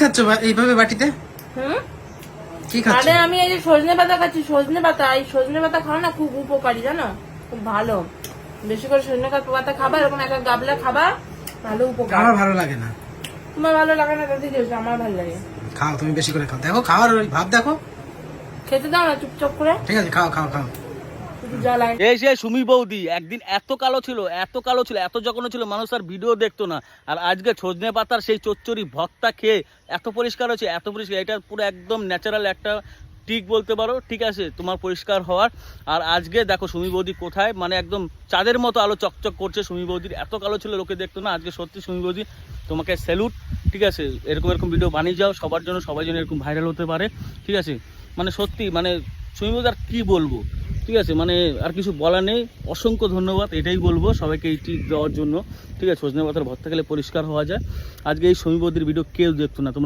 খাচ্ছ এইভাবে বাটিতে? কি খাচ্ছ? আরে আমি এই যে সজনে পাতা খাচ্ছি, সজনে পাতা। এই সজনে পাতা খাও না, খুব উপকারী জানো, খুব ভালো। বেশি করে সজনে পাতা খাবা, এরকম একটা গাবলা খাবা, ভালো উপকার। আমার ভালো লাগে না। তোমার ভালো লাগে না তাতে কি হয়েছে, আমার ভালো লাগে। খাও, তুমি বেশি করে খাও। দেখো খাওয়ার ওই ভাব দেখো। খেতে দাও না চুপচাপ করে। ঠিক আছে, খাও খাও খাও। জ্বালায় এই সে সুমি বৌদি একদিন এত কালো ছিল, এত কালো ছিল, এত জঘন্য ছিল, মানুষ আর ভিডিও দেখতো না। আর আজকে সজনে পাতার সেই চচ্চড়ি ভর্তা খেয়ে এত পরিষ্কার হচ্ছে, এত পরিষ্কার। এটা পুরো একদম ন্যাচারাল একটা টিক বলতে পারো, ঠিক আছে, তোমার পরিষ্কার হওয়ার। আর আজকে দেখো সুমি বৌদি কোথায়, মানে একদম চাঁদের মতো আলো চকচক করছে সুমি বৌদির। এত কালো ছিল লোকে দেখতো না, আজকে সত্যি সুমি বৌদি তোমাকে স্যালুট, ঠিক আছে। এরকম এরকম ভিডিও বানিয়ে যাও সবার জন্য, সবাই যেন এরকম ভাইরাল হতে পারে, ঠিক আছে। মানে সত্যি মানে সুমি বৌদি আর কী বলবো, ঠিক আছে, মানে আর কিছু বলার নেই। অসংখ্য ধন্যবাদ, এটাই বলবো সবাইকে এই টিপ দেওয়ার জন্য, ঠিক আছে। সজনে পাতার ভর্তা খেলে পরিষ্কার হওয়া যায়। আজকে এই সুমি বৌদির ভিডিও কেউ দেখতো না, তোমরা